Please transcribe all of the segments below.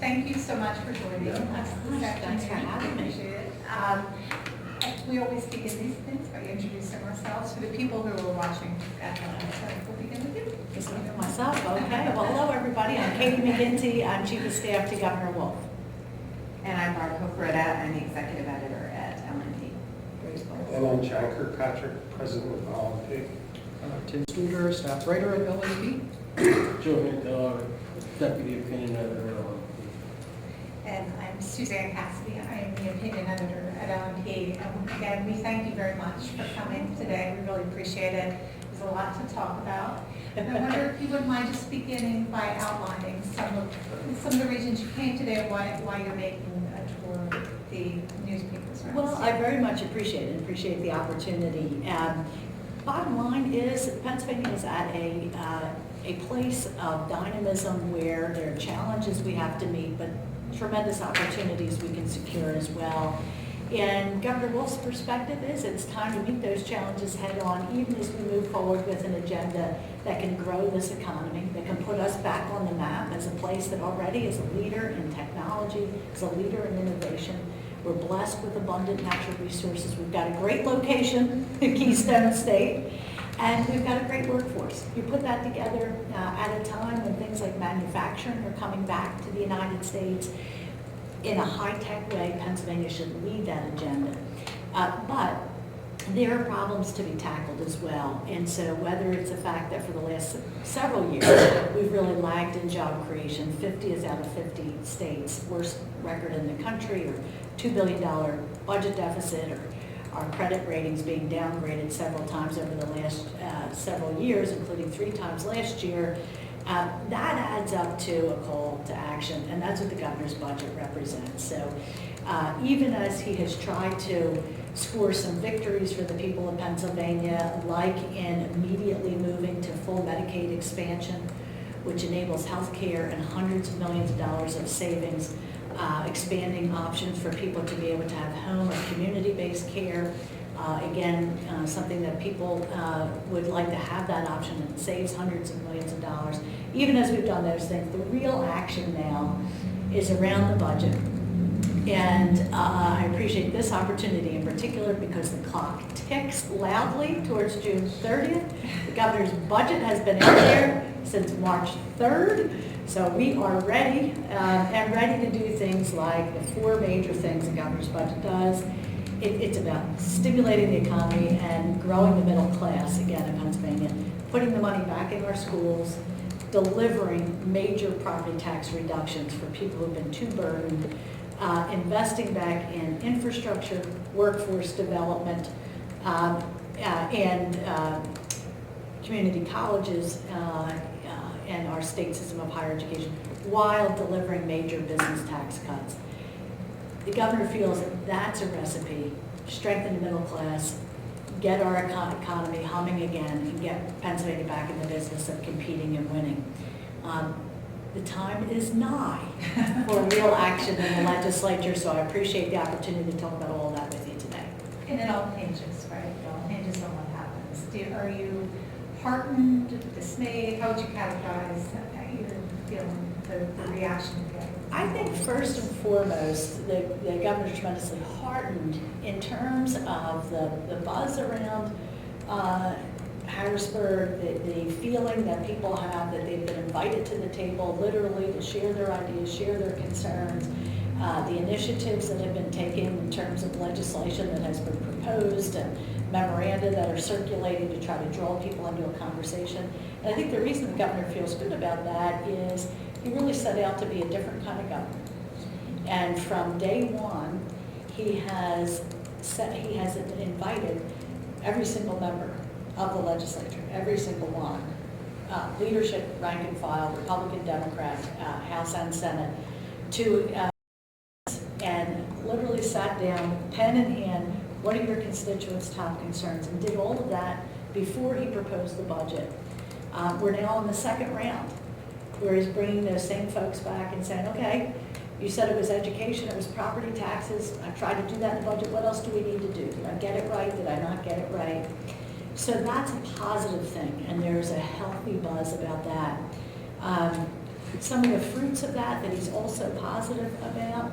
thank you so much for joining us this afternoon. Thanks for having me. Appreciate it. We always begin these things by introducing ourselves for the people who are watching at home. So we'll begin with you. Just look at myself, okay. Well, hello, everybody. I'm Katie McGinty. I'm Chief of Staff to Governor Wolf. And I'm Barb Hofreda. I'm the Executive Editor at LNP. And I'm John Kirkpatrick, President of LNP. Tim Studer, staff writer at LNP. Joe Hinkle, Deputy Opinion Editor at LNP. And I'm Suzanne Cassidy. I am the opinion editor at LNP. Again, we thank you very much for coming today. We really appreciate it. There's a lot to talk about. I wonder if you wouldn't mind just beginning by outlining some of the reasons you came today and why you're making a tour of the newspapers. Well, I very much appreciate the opportunity. Bottom line is Pennsylvania is at a place of dynamism where there are challenges we have to meet, but tremendous opportunities we can secure as well. And Governor Wolf's perspective is it's time to meet those challenges head on, even as we move forward with an agenda that can grow this economy, that can put us back on the map as a place that already is a leader in technology, is a leader in innovation. We're blessed with abundant natural resources. We've got a great location in Keystone State, and we've got a great workforce. You put that together at a time when things like manufacturing are coming back to the United States in a high-tech way. Pennsylvania should lead that agenda. But there are problems to be tackled as well. And so whether it's the fact that for the last several years, we've really lagged in job creation, 50 out of 50 states, worst record in the country, or $2 billion budget deficit, or our credit ratings being downgraded several times over the last several years, including 3 times last year, that adds up to a call to action, and that's what the governor's budget represents. So even as he has tried to score some victories for the people of Pennsylvania, like in immediately moving to full Medicaid expansion, which enables health care and hundreds of millions of dollars of savings, expanding options for people to be able to have home or community-based care. Again, something that people would like to have that option, and saves hundreds of millions of dollars. Even as we've done those things, the real action now is around the budget. And I appreciate this opportunity in particular because the clock ticks loudly towards June 30th. The governor's budget has been out there since March 3rd. So we are ready and ready to do things like the 4 major things the governor's budget does. It's about stimulating the economy and growing the middle class again in Pennsylvania, putting the money back in our schools, delivering major property tax reductions for people who've been too burdened, investing back in infrastructure, workforce development, and community colleges and our state system of higher education, while delivering major business tax cuts. The governor feels that that's a recipe, strengthen the middle class, get our economy humming again, and get Pennsylvania back in the business of competing and winning. The time is nigh for real action in the legislature, so I appreciate the opportunity to talk about all that with you today. And it all hinges, right? It all hinges on what happens. Are you heartened, dismayed? How would you categorize your feeling, the reaction you get? I think first and foremost, the governor's tremendously heartened in terms of the buzz around Harrisburg, the feeling that people have that they've been invited to the table literally to share their ideas, share their concerns, the initiatives that have been taken in terms of legislation that has been proposed and memoranda that are circulating to try to draw people into a conversation. And I think the reason the governor feels good about that is he really set out to be a different kind of governor. And from day one, he has invited every single member of the legislature, every single one, leadership, rank and file, Republican, Democrat, House and Senate, to and literally sat down, pen in hand, what are your constituents' top concerns, and did all of that before he proposed the budget. We're now in the second round, where he's bringing those same folks back and saying, okay, you said it was education, it was property taxes, I tried to do that in the budget, what else do we need to do? Did I get it right? Did I not get it right? So that's a positive thing, and there's a healthy buzz about that. some of the fruits of that he's also positive about.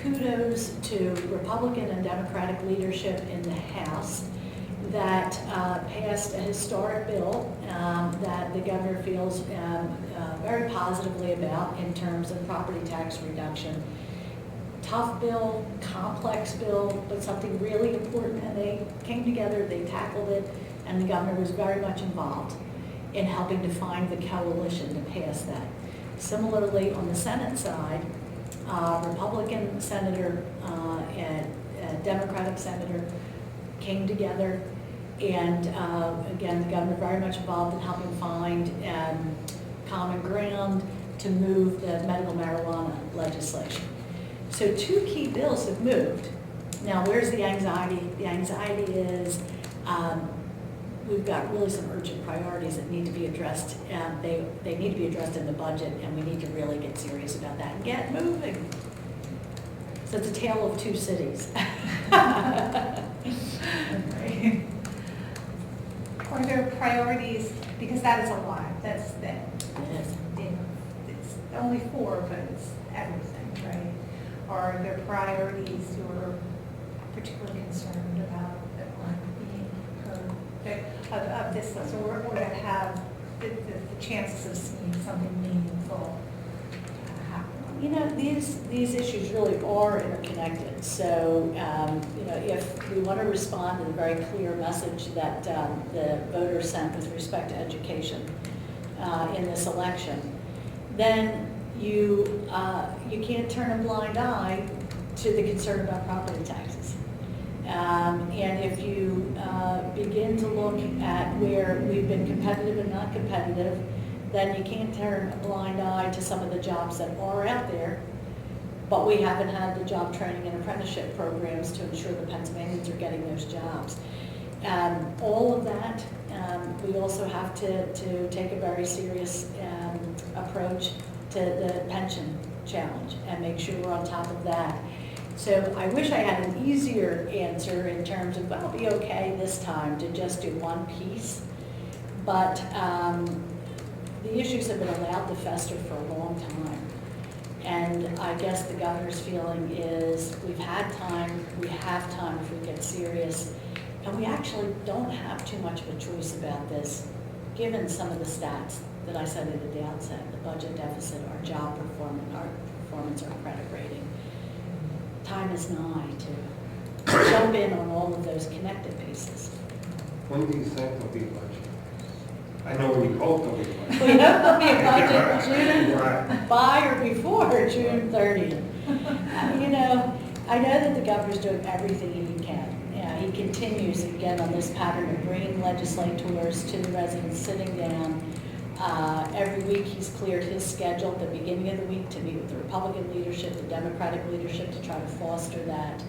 Kudos to Republican and Democratic leadership in the House that passed a historic bill that the governor feels very positively about in terms of property tax reduction. Tough bill, complex bill, but something really important, and they came together, they tackled it, and the governor was very much involved in helping to find the coalition to pass that. Similarly, on the Senate side, Republican senator and Democratic senator came together, and again, the governor very much involved in helping find common ground to move the medical marijuana legislation. So 2 key bills have moved. Now, where's the anxiety? The anxiety is we've got really some urgent priorities that need to be addressed. They need to be addressed in the budget, and we need to really get serious about that and get moving. So it's a tale of 2 cities. Are there priorities, because that is a lot, that's the, Yes. it's only 4, but it's everything, right? Are there priorities you're particularly concerned about that aren't being heard of this list, or that have the chances of seeing something meaningful happen? These issues really are interconnected. So, if we want to respond to the very clear message that the voters sent with respect to education in this election, then you can't turn a blind eye to the concern about property taxes. And if you begin to look at where we've been competitive and not competitive, then you can't turn a blind eye to some of the jobs that are out there, but we haven't had the job training and apprenticeship programs to ensure the Pennsylvanians are getting those jobs. All of that, we also have to take a very serious approach to the pension challenge and make sure we're on top of that. So I wish I had an easier answer in terms of, well, it'll be okay this time to just do one piece, but the issues have been allowed to fester for a long time. And I guess the governor's feeling is we've had time, we have time if we get serious, and we actually don't have too much of a choice about this, given some of the stats that I cited at the outset, the budget deficit, our job performance, our credit rating. Time is nigh to jump in on all of those connected pieces. When do you think there'll be a budget? I know when you hope there'll be a budget. We hope there'll be a budget June, Right. by or before June 30th. I know that the governor's doing everything he can. He continues again on this pattern of bringing legislators to the residents, sitting down. Every week he's cleared his schedule at the beginning of the week to meet with the Republican leadership, the Democratic leadership, to try to foster that.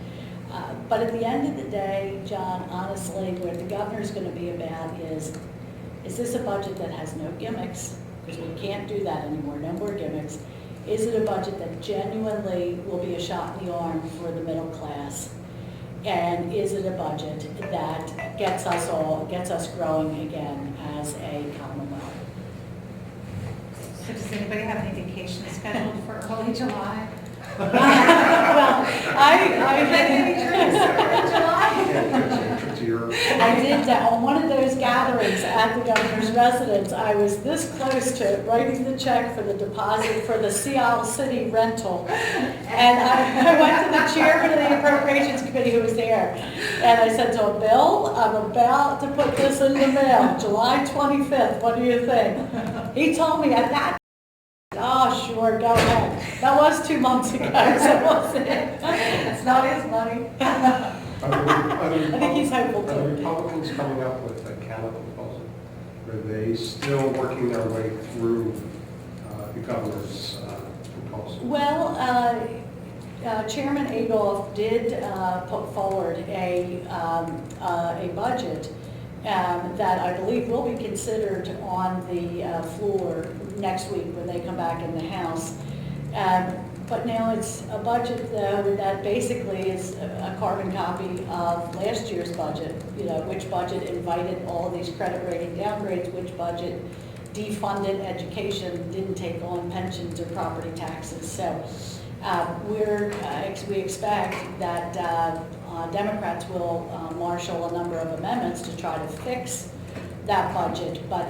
But at the end of the day, John, honestly, what the governor's going to be about is this a budget that has no gimmicks? Because we can't do that anymore, no more gimmicks. Is it a budget that genuinely will be a shot in the arm for the middle class? And is it a budget that gets us growing again as a Commonwealth? So does anybody have any vacation scheduled for early July? Well, I did that on one of those gatherings at the governor's residence. I was this close to writing the check for the deposit for the Seattle City rental. And I went to the chairman of the appropriations committee who was there. And I said to him, Bill, I'm about to put this in the mail, July 25th. What do you think? He told me at that, oh, sure, go ahead. That was 2 months ago, so wasn't it? It's not his money. I think he's hopeful Are the too. Republicans coming up with a counter proposal? Are they still working their way through the governor's proposal? Well, Chairman Adolph did put forward a budget that I believe will be considered on the floor next week when they come back in the House. But now it's a budget, though, that basically is a carbon copy of last year's budget, which budget invited all of these credit rating downgrades, which budget defunded education, didn't take on pensions or property taxes. So we expect that Democrats will marshal a number of amendments to try to fix that budget, but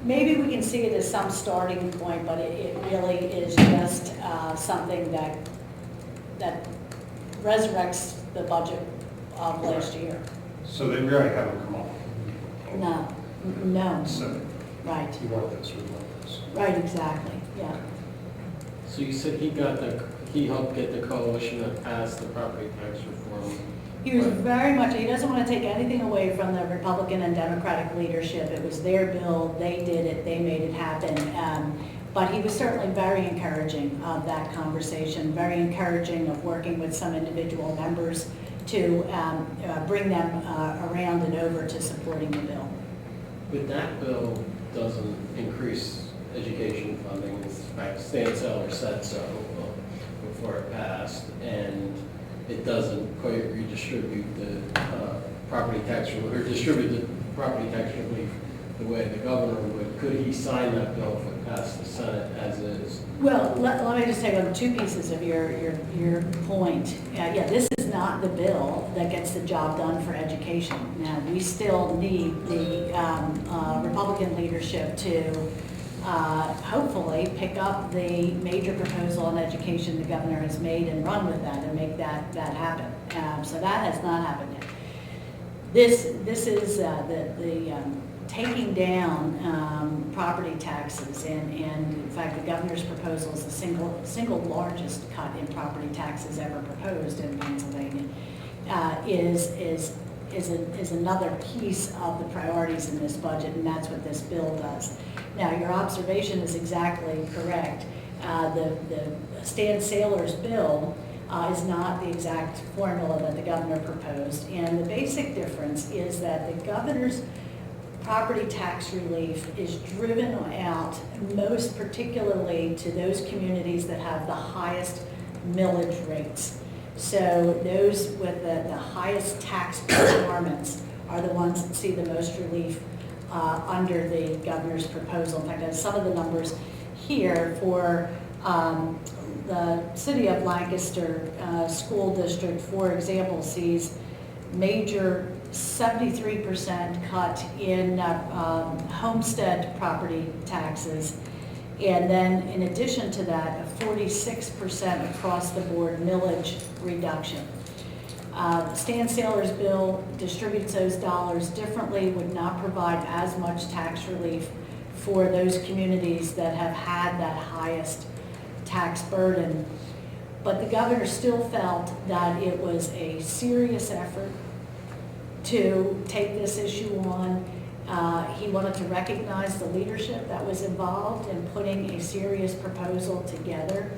maybe we can see it as some starting point, but it really is just something that resurrects the budget of last year. So they really haven't come up. No, So right, you want this, we want this. right, exactly, yeah. So you said he helped get the coalition that passed the property tax reform. He was very much, he doesn't want to take anything away from the Republican and Democratic leadership. It was their bill, they did it, they made it happen. But he was certainly very encouraging of that conversation, very encouraging of working with some individual members to bring them around and over to supporting the bill. But that bill doesn't increase education funding. In fact, Stan Seller said so before it passed, and it doesn't quite redistribute the property tax, or distribute the property tax relief the way the governor would. Could he sign that bill if it passed the Senate as is? Well, let me just take on two pieces of your point. Yeah, this is not the bill that gets the job done for education. Now, we still need the Republican leadership to hopefully pick up the major proposal on education the governor has made and run with that and make that happen. So that has not happened yet. This is the taking down property taxes, and in fact the governor's proposal is the single largest cut in property taxes ever proposed in Pennsylvania, is another piece of the priorities in this budget, and that's what this bill does. Now, your observation is exactly correct. The Stan Saylor's bill is not the exact formula that the governor proposed, and the basic difference is that the governor's property tax relief is driven out most particularly to those communities that have the highest millage rates. So those with the highest tax performance are the ones that see the most relief under the governor's proposal. In fact, I have some of the numbers here for the city of Lancaster school district, for example, sees major 73% cut in homestead property taxes, and then in addition to that, a 46% across the board millage reduction. Stan Saylor's bill distributes those dollars differently, would not provide as much tax relief for those communities that have had that highest tax burden. But the governor still felt that it was a serious effort to take this issue on. He wanted to recognize the leadership that was involved in putting a serious proposal together.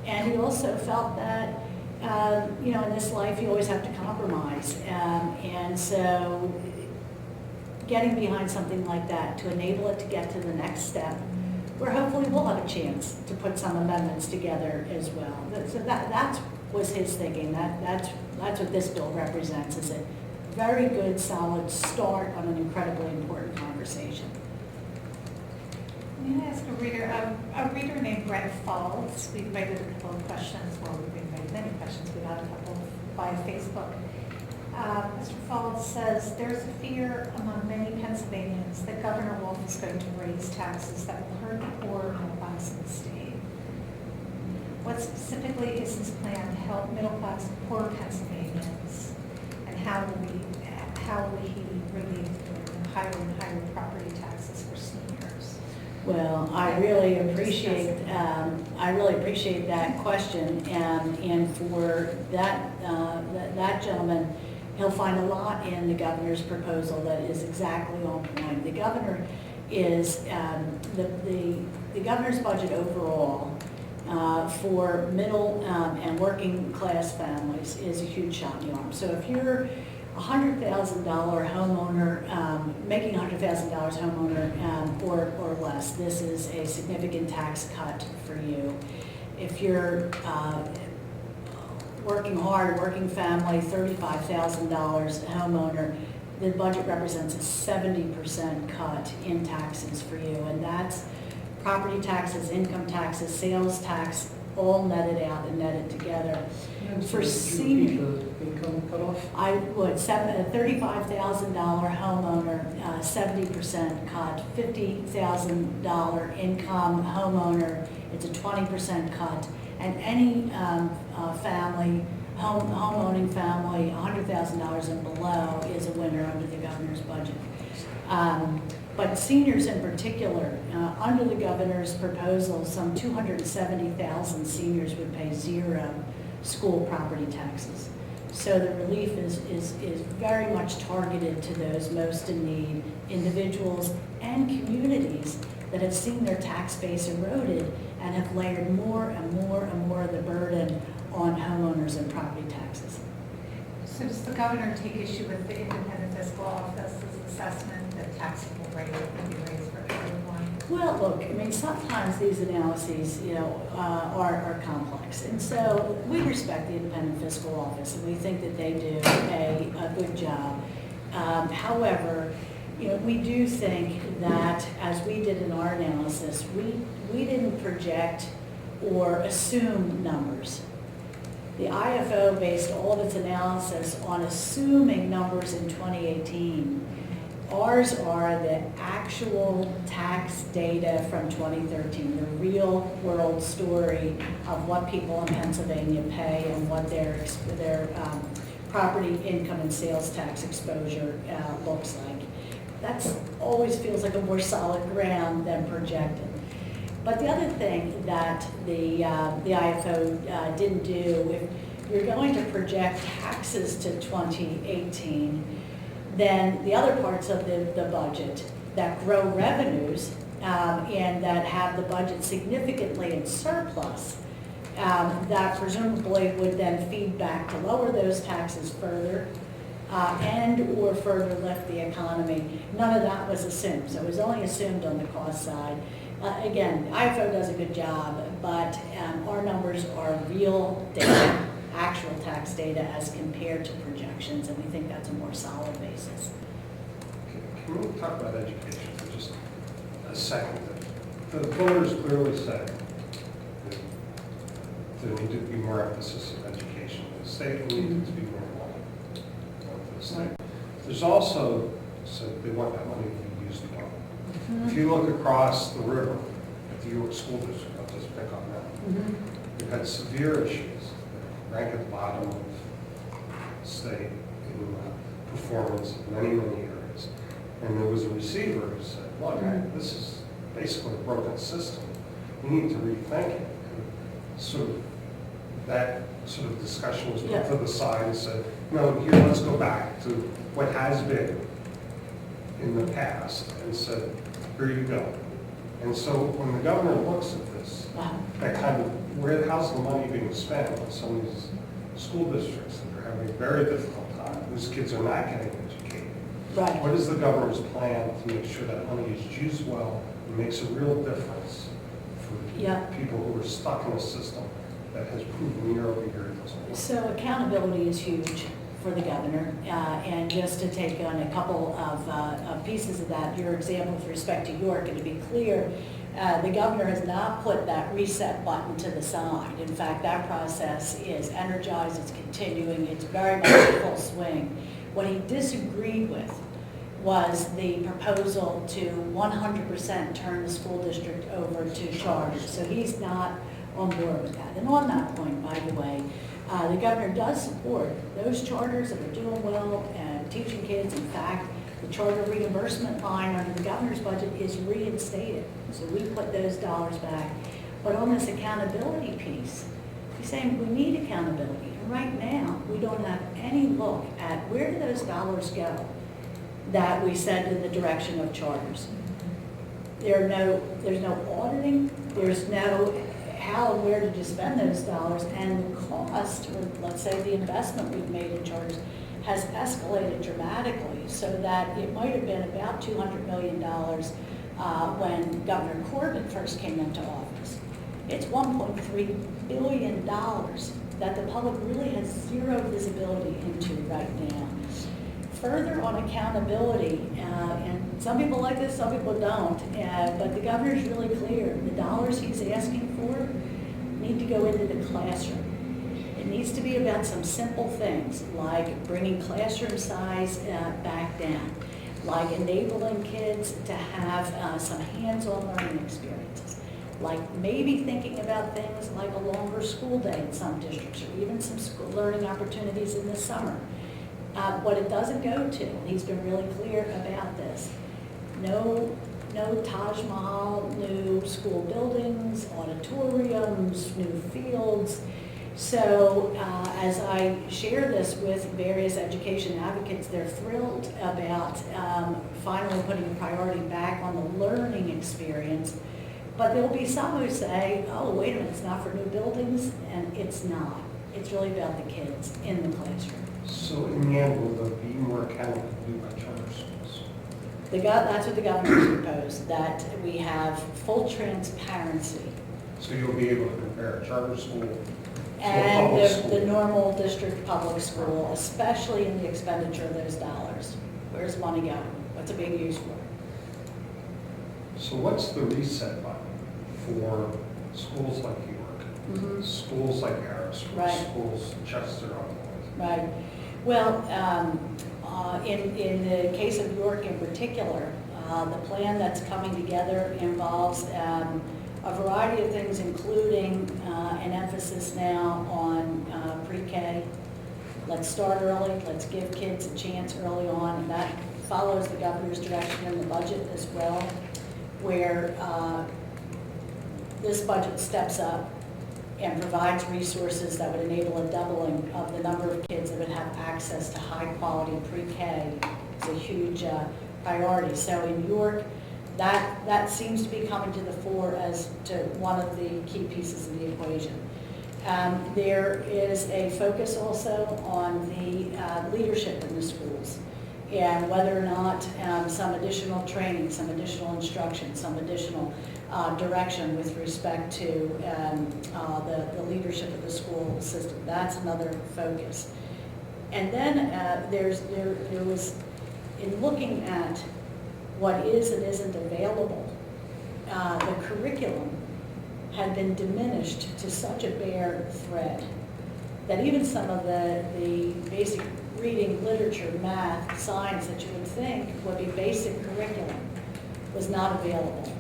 And he also felt that, in this life you always have to compromise. And so getting behind something like that to enable it to get to the next step, where hopefully we'll have a chance to put some amendments together as well. So that was his thinking. That's what this bill represents, is a very good, solid start on an incredibly important conversation. I'm going to ask a reader named Brett Falls. We invited a couple of questions, we've invited many questions, we got a couple via Facebook. Mr. Falls says, there's a fear among many Pennsylvanians that Governor Wolf is going to raise taxes that will hurt the poor middle class in the state. What specifically is his plan to help middle class and poor Pennsylvanians? And how will he relieve the higher and higher property taxes for seniors? Well, I really appreciate that question, and for that gentleman, he'll find a lot in the governor's proposal that is exactly on point. The governor is the governor's budget overall for middle and working class families is a huge shot in the arm. So if you're a $100,000 homeowner, making $100,000 homeowner or less, this is a significant tax cut for you. If you're working hard, working family, $35,000 homeowner, the budget represents a 70% cut in taxes for you, and that's property taxes, income taxes, sales tax, all netted out and netted together. For senior, the income cutoff? I would, $35,000 homeowner, 70% cut, $50,000 income homeowner, it's a 20% cut, and any family, homeowning family, $100,000 and below is a winner under the governor's budget. But seniors in particular, under the governor's proposal, some 270,000 seniors would pay zero school property taxes. So the relief is very much targeted to those most in need, individuals and communities that have seen their tax base eroded and have layered more and more and more of the burden on homeowners and property taxes. So does the governor take issue with the independent fiscal office's assessment that taxable rate can be raised for everyone? Well, look, I mean, sometimes these analyses, are complex. And so we respect the independent fiscal office, and we think that they do a good job. However, we do think that, as we did in our analysis, we didn't project or assume numbers. The IFO based all of its analysis on assuming numbers in 2018. Ours are the actual tax data from 2013, the real world story of what people in Pennsylvania pay and what their property income and sales tax exposure looks like. That's always feels like a more solid ground than projected. But the other thing that the IFO didn't do, if you're going to project taxes to 2018, then the other parts of the budget that grow revenues and that have the budget significantly in surplus, that presumably would then feed back to lower those taxes further and or further lift the economy. None of that was assumed, so it was only assumed on the cost side. Again, IFO does a good job, but our numbers are real data, actual tax data as compared to projections, and we think that's a more solid basis. Can we talk about education for just a second? The voters clearly said that there needed to be more emphasis on education. The state needed to be more involved with the state. There's also said they want that money to be used well. If you look across the river at the York School District, I'll just pick on that. We've had severe issues that rank at the bottom of the state in performance in many, many areas. And there was a receiver who said, look, this is basically a broken system. We need to rethink it. And sort of that sort of discussion was put to the side and said, no, here, let's go back to what has been in the past and said, here you go. And so when the governor looks at this, that kind of, how's the money being spent on some of these school districts that are having a very difficult time, whose kids are not getting educated? Right. What is the governor's plan to make sure that money is used well and makes a real difference for people who are stuck in a system that has proven year over year it doesn't work? So accountability is huge for the governor, and just to take on a couple of pieces of that, your example with respect to York, and to be clear, the governor has not put that reset button to the side. In fact, that process is energized, it's continuing, it's very much in full swing. What he disagreed with was the proposal to 100% turn the school district over to charters. So he's not on board with that. And on that point, by the way, the governor does support those charters that are doing well and teaching kids. In fact, the charter reimbursement line under the governor's budget is reinstated. So we put those dollars back. But on this accountability piece, he's saying we need accountability. And right now, we don't have any look at where do those dollars go that we send in the direction of charters. There's no auditing, there's no how and where did you spend those dollars, and the cost, or let's say the investment we've made in charters, has escalated dramatically, so that it might have been about $200 million when Governor Corbin first came into office. It's $1.3 billion that the public really has zero visibility into right now. Further on accountability, and some people like this, some people don't, but the governor's really clear. The dollars he's asking for need to go into the classroom. It needs to be about some simple things, like bringing classroom size back down, like enabling kids to have some hands-on learning experiences, like maybe thinking about things like a longer school day in some districts, or even some school learning opportunities in the summer. What it doesn't go to, and he's been really clear about this, no Taj Mahal, new school buildings, auditoriums, new fields. So as I share this with various education advocates, they're thrilled about finally putting a priority back on the learning experience. But there'll be some who say, oh, wait a minute, it's not for new buildings, and it's not. It's really about the kids in the classroom. So in the end, will there be more accountability by charter schools? That's what the governor's proposed, that we have full transparency. So you'll be able to compare a charter school to a And public school? the normal district public school, especially in the expenditure of those dollars. Where's money going? What's it being used for? So what's the reset button for schools like York, schools like Harris, Right. schools Chester on the way? Right. Well, in the case of York in particular, the plan that's coming together involves a variety of things, including an emphasis now on pre-K. Let's start early, let's give kids a chance early on, and that follows the governor's direction in the budget as well, where this budget steps up and provides resources that would enable a doubling of the number of kids that would have access to high-quality pre-K. It's a huge priority. So in York, that seems to be coming to the fore as to one of the key pieces of the equation. There is a focus also on the leadership in the schools, and whether or not some additional training, some additional instruction, some additional direction with respect to the leadership of the school system. That's another focus. And then there was, in looking at what is and isn't available, the curriculum had been diminished to such a bare thread that even some of the basic reading, literature, math, science that you would think would be basic curriculum was not available.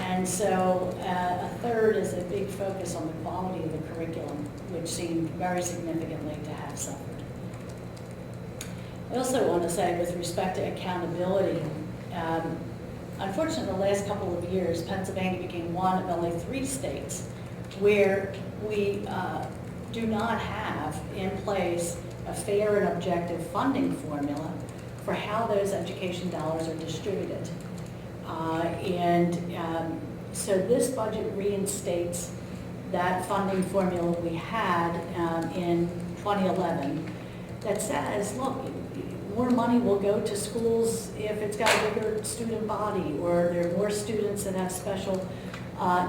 And so a third is a big focus on the quality of the curriculum, which seemed very significantly to have suffered. I also want to say, with respect to accountability, unfortunately, the last couple of years, Pennsylvania became one of only 3 states where we do not have in place a fair and objective funding formula for how those education dollars are distributed. So this budget reinstates that funding formula we had in 2011 that says, look, more money will go to schools if it's got a bigger student body, or there are more students that have special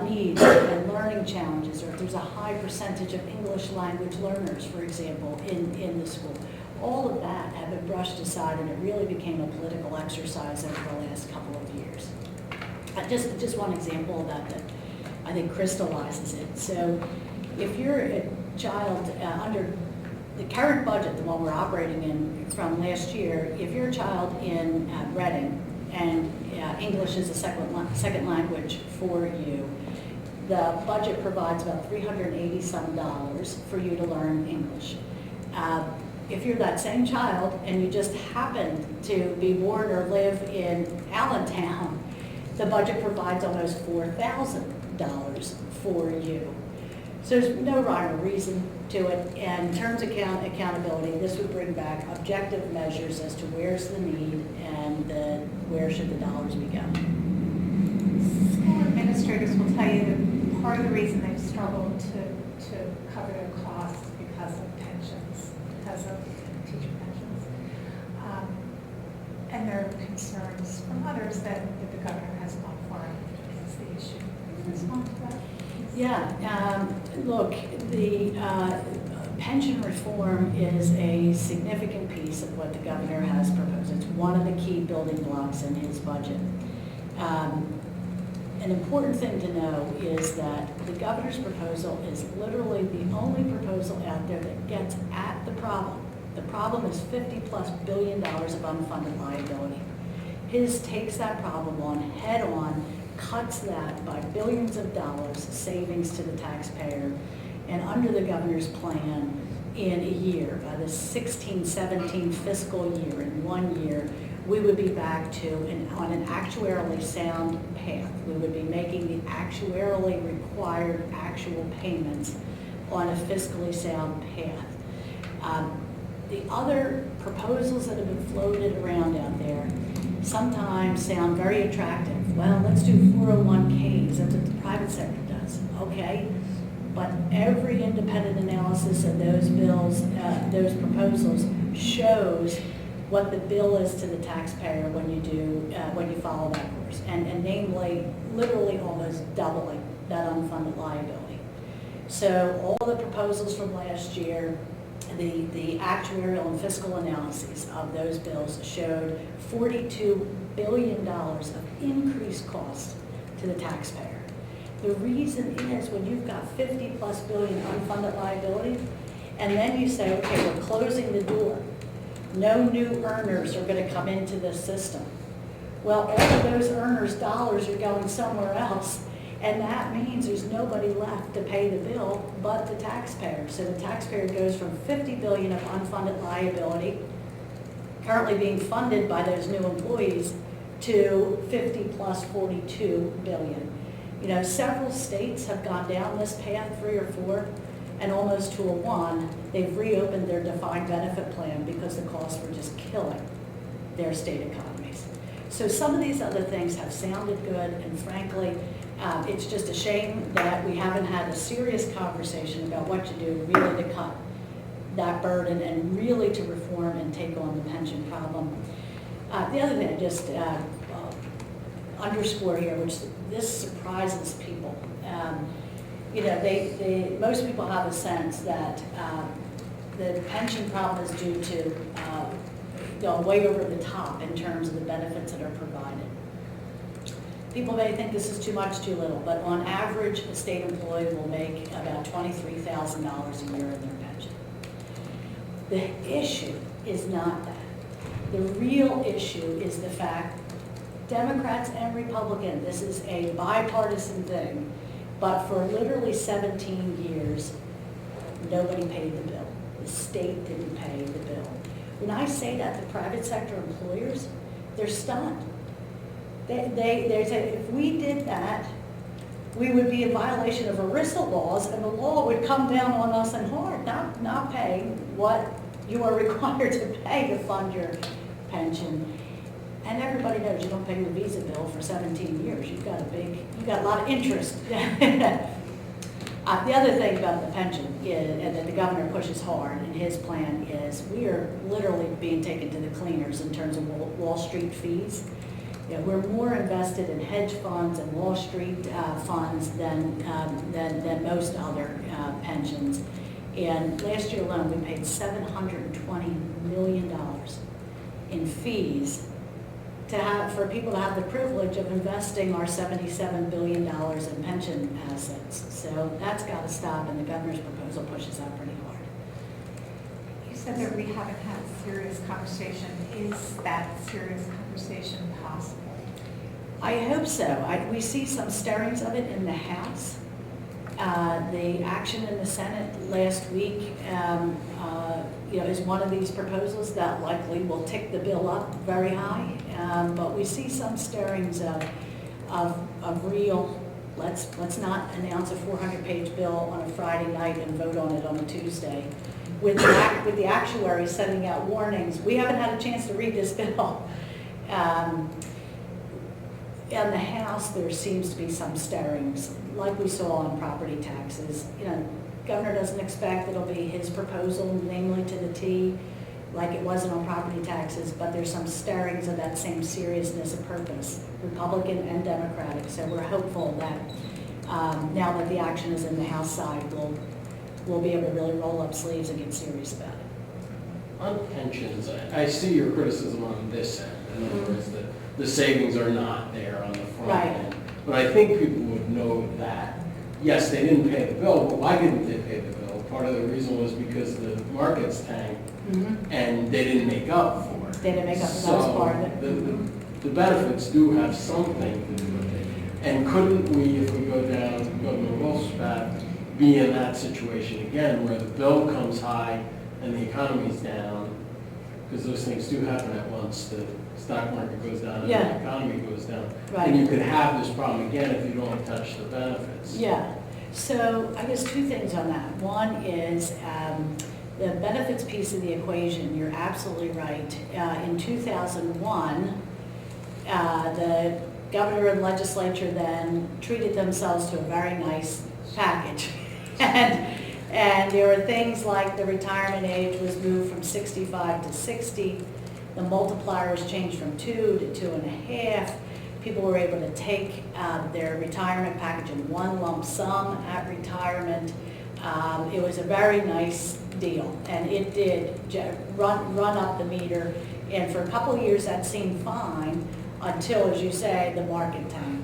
needs and learning challenges, or if there's a high percentage of English language learners, for example, in the school. All of that had been brushed aside, and it really became a political exercise over the last couple of years. Just one example of that I think crystallizes it. So if you're a child under the current budget, the one we're operating in from last year, if you're a child in Reading and English is a second language for you, the budget provides about $380 for you to learn English. If you're that same child and you just happen to be born or live in Allentown, the budget provides almost $4,000 for you. So there's no rhyme or reason to it. And in terms of accountability, this would bring back objective measures as to where's the need and where should the dollars be going. School administrators will tell you that part of the reason they've struggled to cover their costs is because of pensions, because of teacher pensions. And there are concerns from others that the governor has gone far enough against the issue. Can you respond to that? Yeah, look, the Pension reform is a significant piece of what the governor has proposed. It's one of the key building blocks in his budget. An important thing to know is that the governor's proposal is literally the only proposal out there that gets at the problem. The problem is $50+ billion of unfunded liability. His takes that problem on head on, cuts that by billions of dollars savings to the taxpayer, and under the governor's plan, in a year, by the 16-17 fiscal year, in 1 year, we would be back to on an actuarially sound path. We would be making the actuarially required actual payments on a fiscally sound path. The other proposals that have been floated around out there sometimes sound very attractive. Well, let's do 401ks. That's what the private sector does. Okay. But every independent analysis of those bills, those proposals, shows what the bill is to the taxpayer when you follow that course, and namely, literally almost doubling that unfunded liability. So all the proposals from last year, the actuarial and fiscal analyses of those bills showed $42 billion of increased cost to the taxpayer. The reason is when you've got $50+ billion unfunded liability, and then you say, okay, we're closing the door. No new earners are going to come into this system. Well, all of those earners' dollars are going somewhere else, and that means there's nobody left to pay the bill but the taxpayer. So the taxpayer goes from $50 billion of unfunded liability, currently being funded by those new employees, to 50 plus 42 billion. You know, several states have gone down this path, 3 or 4, and almost to a 1, they've reopened their defined benefit plan because the costs were just killing their state economies. So some of these other things have sounded good, and frankly, it's just a shame that we haven't had a serious conversation about what to do really to cut that burden and really to reform and take on the pension problem. The other thing I just underscore here, which this surprises people. You know, most people have a sense that the pension problem is due to going way over the top in terms of the benefits that are provided. People may think this is too much, too little, but on average, a state employee will make about $23,000 a year in their pension. The issue is not that. The real issue is the fact Democrats and Republicans, this is a bipartisan thing, but for literally 17 years, nobody paid the bill. The state didn't pay the bill. When I say that to private sector employers, they're stunned. They say, if we did that, we would be in violation of ERISA laws, and the law would come down on us and hard, not paying what you are required to pay to fund your pension. And everybody knows you don't pay your visa bill for 17 years. You've got a lot of interest. The other thing about the pension is, and that the governor pushes hard in his plan, is we are literally being taken to the cleaners in terms of Wall Street fees. You know, we're more invested in hedge funds and Wall Street funds than most other pensions. And last year alone, we paid $720 million in fees for people to have the privilege of investing our $77 billion in pension assets. So that's got to stop, and the governor's proposal pushes that pretty hard. You said that we haven't had a serious conversation. Is that serious conversation possible? I hope so. We see some stirrings of it in the House. The action in the Senate last week is one of these proposals that likely will tick the bill up very high. But we see some stirrings of real, let's not announce a 400-page bill on a Friday night and vote on it on a Tuesday. With the actuaries sending out warnings, we haven't had a chance to read this bill. In the House, there seems to be some stirrings, like we saw on property taxes. You know, governor doesn't expect it'll be his proposal, namely to the T, like it wasn't on property taxes, but there's some stirrings of that same seriousness of purpose, Republican and Democratic. So we're hopeful that now that the action is in the House side, we'll be able to really roll up sleeves and get serious about it. On pensions, I see your criticism on this end. In other words, that the savings are not there on the front Right. end. But I think people would know that, yes, they didn't pay the bill, but why didn't they pay the bill? Part of the reason was because the markets tanked and they didn't make up for it. They didn't make up, and that was part of it. So the benefits do have something to do with it. And couldn't we, if we go down Governor Wolf's path, be in that situation again where the bill comes high and the economy's down? Because those things do happen at once. The stock market goes down and Yeah. the economy goes down. Right. And you could have this problem again if you don't touch the benefits. Yeah, so I guess two things on that. One is the benefits piece of the equation, you're absolutely right. In 2001, the governor and legislature then treated themselves to a very nice package. And there were things like the retirement age was moved from 65 to 60. The multiplier was changed from 2 to 2.5. People were able to take their retirement package in one lump sum at retirement. It was a very nice deal, and it did run up the meter. And for a couple of years, that seemed fine until, as you say, the market tanked.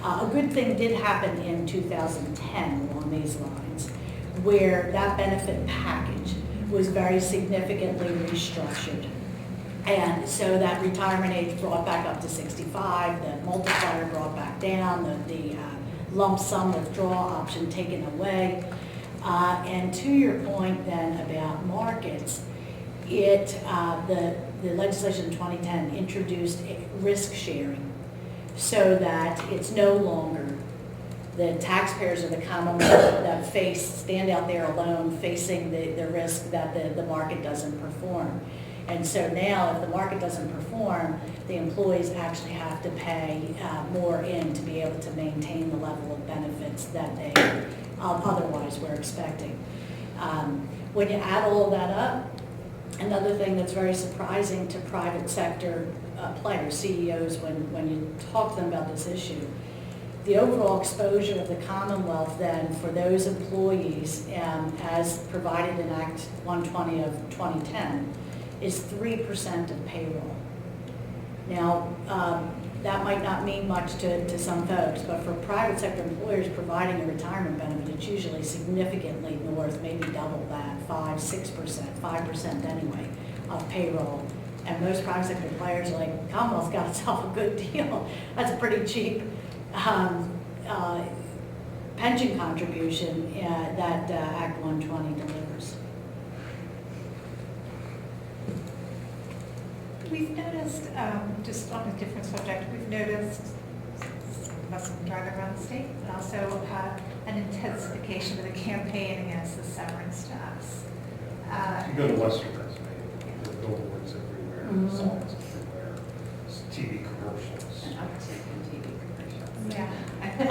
A good thing did happen in 2010 along these lines, where that benefit package was very significantly restructured. And so that retirement age brought back up to 65, the multiplier brought back down, the lump sum withdrawal option taken away. And to your point then about markets, the legislation in 2010 introduced risk sharing so that it's no longer the taxpayers or the Commonwealth that stand out there alone facing the risk that the market doesn't perform. And so now, if the market doesn't perform, the employees actually have to pay more in to be able to maintain the level of benefits that they otherwise were expecting. When you add all of that up, another thing that's very surprising to private sector players, CEOs, when you talk to them about this issue, the overall exposure of the Commonwealth then for those employees, as provided in Act 120 of 2010, is 3% of payroll. Now, that might not mean much to some folks, but for private sector employers providing a retirement benefit, it's usually significantly north, maybe double that, 5%, 6%, 5% anyway, of payroll. And most private sector players are like, Commonwealth's got itself a good deal. That's a pretty cheap pension contribution that Act 120 delivers. We've noticed, just on a different subject, we've noticed, us driving around the state, but also an intensification of the campaign against the severance tax. If you go to Western Pennsylvania, there are billboards everywhere, signs everywhere, TV commercials. An uptick in TV commercials. Yeah.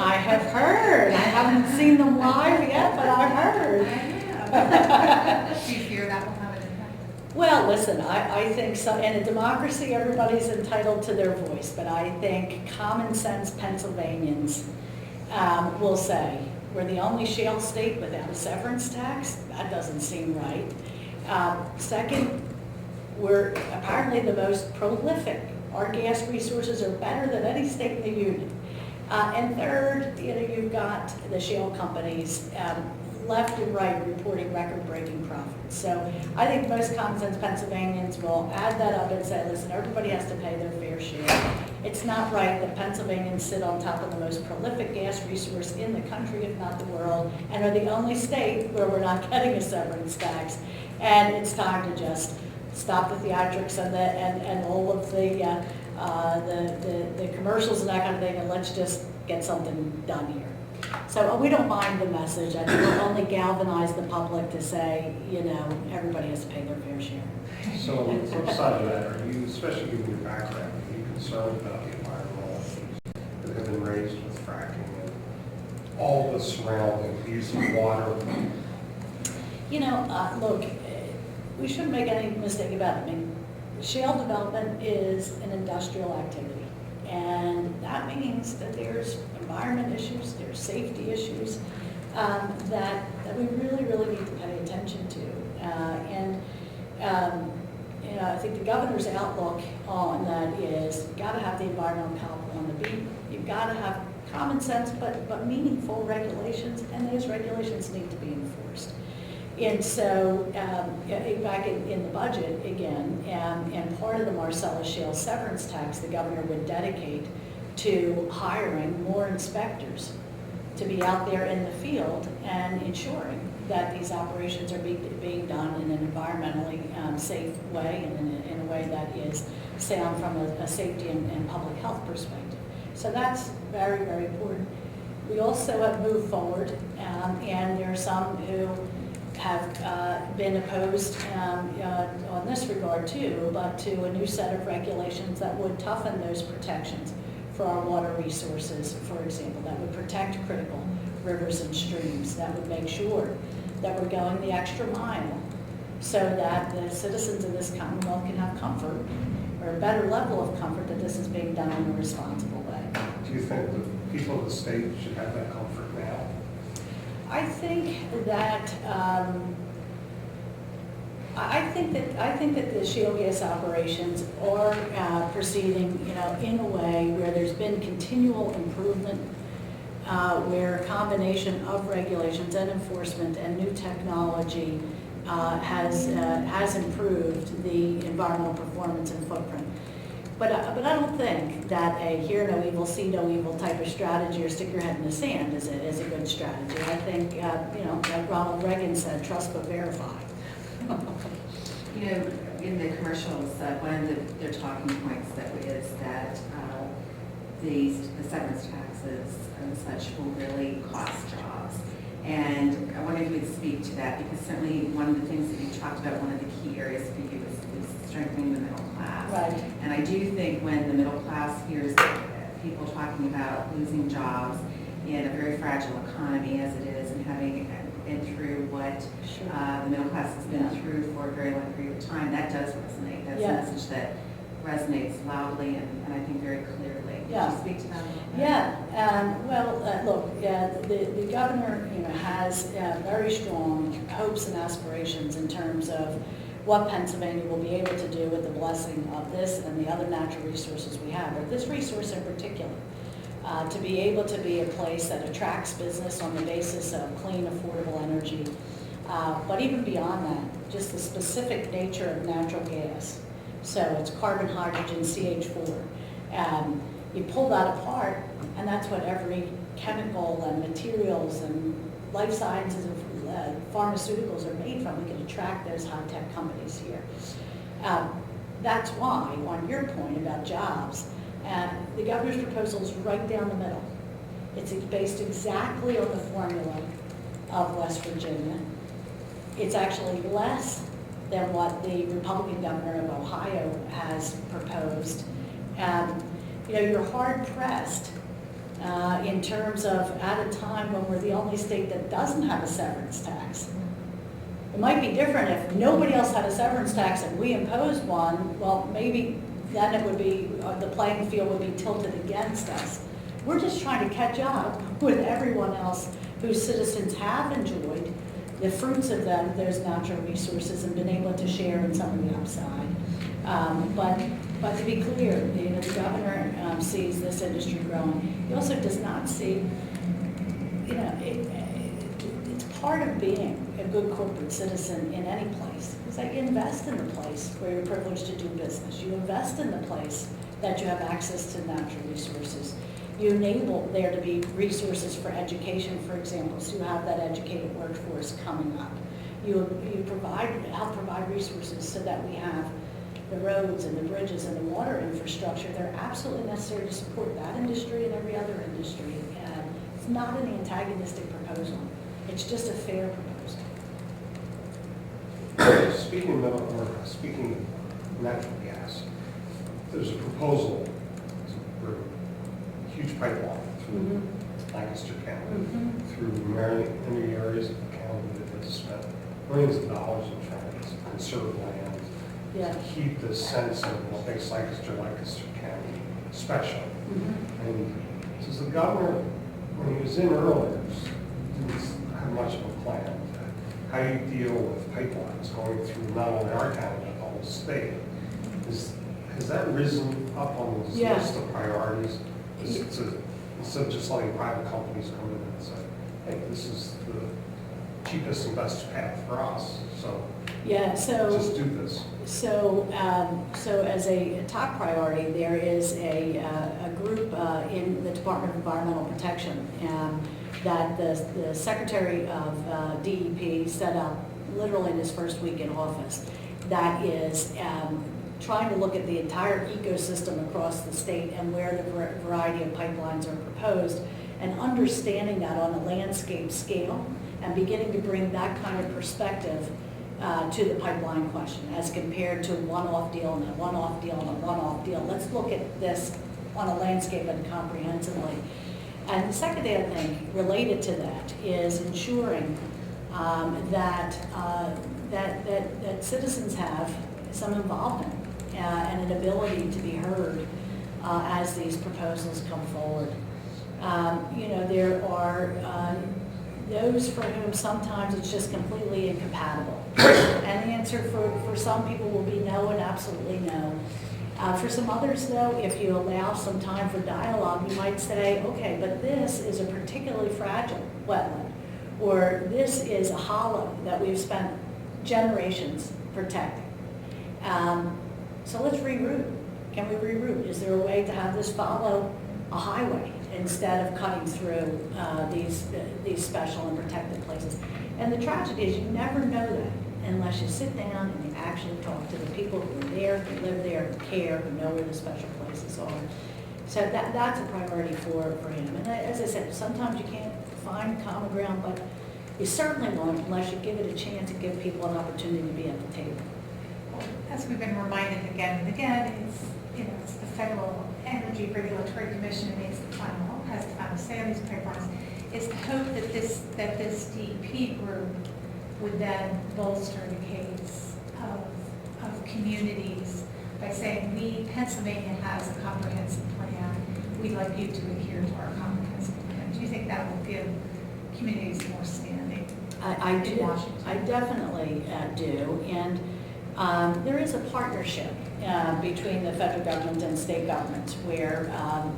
I have heard. I haven't seen them live yet, but I've heard. Do you fear that will have an impact? Well, listen, I think so. In a democracy, everybody's entitled to their voice, but I think common sense Pennsylvanians will say, we're the only shale state without a severance tax. That doesn't seem right. Second, we're apparently the most prolific. Our gas resources are better than any state in the union. And third, you've got the shale companies left and right reporting record-breaking profits. So I think most common sense Pennsylvanians will add that up and say, listen, everybody has to pay their fair share. It's not right that Pennsylvanians sit on top of the most prolific gas resource in the country, if not the world, and are the only state where we're not getting a severance tax. And it's time to just stop the theatrics and all of the commercials and that kind of thing, and let's just get something done here. So we don't mind the message. I think we'll only galvanize the public to say, everybody has to pay their fair share. So on the flip side of that, are you, especially given your background, are you concerned about the environmental issues that have been raised with fracking and all the surrounding use of water? Look, we shouldn't make any mistake about it. I mean, shale development is an industrial activity. And that means that there's environment issues, there's safety issues. that we really need to pay attention to. I think the governor's outlook on that is you've got to have the environmental caliber on the beat. You've got to have common sense, but meaningful regulations, and those regulations need to be enforced. And so, back in the budget again, and part of the Marcellus Shale severance tax, the governor would dedicate to hiring more inspectors to be out there in the field and ensuring that these operations are being done in an environmentally safe way and in a way that is sound from a safety and public health perspective. So that's very important. We also have moved forward, and there are some who have been opposed on this regard too, but to a new set of regulations that would toughen those protections for our water resources, for example, that would protect critical rivers and streams, that would make sure that we're going the extra mile so that the citizens of this Commonwealth can have comfort, or a better level of comfort, that this is being done in a responsible way. Do you think the people of the state should have that comfort now? I think that the shale gas operations are proceeding, in a way where there's been continual improvement, where a combination of regulations and enforcement and new technology has improved the environmental performance and footprint. But I don't think that a hear no evil, see no evil type of strategy or stick your head in the sand is a good strategy. I think, like Ronald Reagan said, trust but verify. In the commercials, one of their talking points is that the severance taxes and such will really cost jobs. And I wondered if you would speak to that, because certainly one of the things that you talked about, one of the key areas for you is strengthening the middle class. Right. And I do think when the middle class hears people talking about losing jobs in a very fragile economy as it is, and having been through what the middle class has been through for a very long period of time, that does resonate. That's a message that resonates loudly and I think very clearly. Could you speak to that a little bit? The governor, has very strong hopes and aspirations in terms of what Pennsylvania will be able to do with the blessing of this and the other natural resources we have, but this resource in particular, to be able to be a place that attracts business on the basis of clean, affordable energy, but even beyond that, just the specific nature of natural gas. So it's carbon, hydrogen, CH4. You pull that apart, and that's what every chemical and materials and life sciences and pharmaceuticals are made from. We can attract those high-tech companies here. That's why, on your point about jobs, the governor's proposal is right down the middle. It's based exactly on the formula of West Virginia. It's actually less than what the Republican governor of Ohio has proposed. You're hard pressed in terms of at a time when we're the only state that doesn't have a severance tax. It might be different if nobody else had a severance tax and we imposed one. Well, maybe then it would be, the playing field would be tilted against us. We're just trying to catch up with everyone else whose citizens have enjoyed the fruits of those natural resources and been able to share in some of the upside. But to be clear, the governor sees this industry growing. He also does not see, it's part of being a good corporate citizen in any place. It's like you invest in the place where you're privileged to do business. You invest in the place that you have access to natural resources. You enable there to be resources for education, for example, so you have that educated workforce coming up. You help provide resources so that we have the roads and the bridges and the water infrastructure. They're absolutely necessary to support that industry and every other industry. And it's not an antagonistic proposal. It's just a fair proposal. Speaking of natural gas, there's a proposal for a huge pipeline through Lancaster County, through many areas of the county that has spent millions of dollars in trying to conserve land, to keep the sense of what makes Lancaster County special. And does the governor, when he was in earlier, have much of a plan. How you deal with pipelines going through not only our town, but the whole state. Has that risen up on the Yeah. list of priorities? Instead of just letting private companies come in and say, hey, this is the cheapest and best path for us, so Yeah, so. just do this. So, so as a top priority, there is a group in the Department of Environmental Protection that the Secretary of DEP set up literally in his first week in office, that is trying to look at the entire ecosystem across the state and where the variety of pipelines are proposed, and understanding that on a landscape scale and beginning to bring that kind of perspective to the pipeline question as compared to one-off deal and a one-off deal and a one-off deal. Let's look at this on a landscape and comprehensively. And the second thing I think related to that is ensuring that citizens have some involvement and an ability to be heard as these proposals come forward. You know, there are those for whom sometimes it's just completely incompatible. And the answer for some people will be no and absolutely no. For some others, though, if you allow some time for dialogue, you might say, okay, but this is a particularly fragile wetland, or this is a hollow that we've spent generations protecting. So let's reroute. Can we reroute? Is there a way to have this follow a highway instead of cutting through these special and protected places? And the tragedy is you never know that unless you sit down and you actually talk to the people who are there, who live there, who care, who know where the special places are. So that's a priority for him. And as I said, sometimes you can't find common ground, but you certainly won't unless you give it a chance and give people an opportunity to be at the table. As we've been reminded again and again, it's the Federal Energy Regulatory Commission that has the final say on these pipelines. It's the hope that this DEP group would then bolster the case of communities by saying, Pennsylvania has a comprehensive plan. We'd like you to adhere to our comprehensive plan. Do you think that will give communities more standing? I in do. Washington? I definitely do. And there is a partnership between the federal government and state government where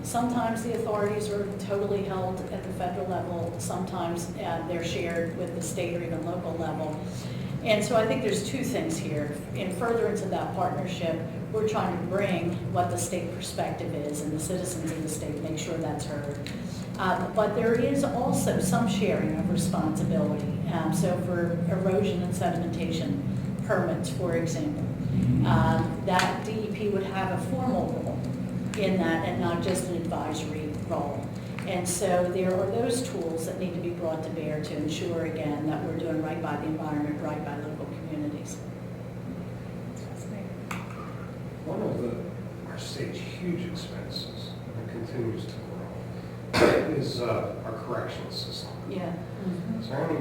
sometimes the authorities are totally held at the federal level, sometimes they're shared with the state or even local level. And so I think there's two things here. In furtherance of that partnership, we're trying to bring what the state perspective is and the citizens of the state, make sure that's heard. But there is also some sharing of responsibility. So for erosion and sedimentation permits, for example, that DEP would have a formal role in that and not just an advisory role. And so there are those tools that need to be brought to bear to ensure, again, that we're doing right by the environment, right by local communities. One of our state's huge expenses, and continues to grow, is our correctional system. Yeah. Is there any,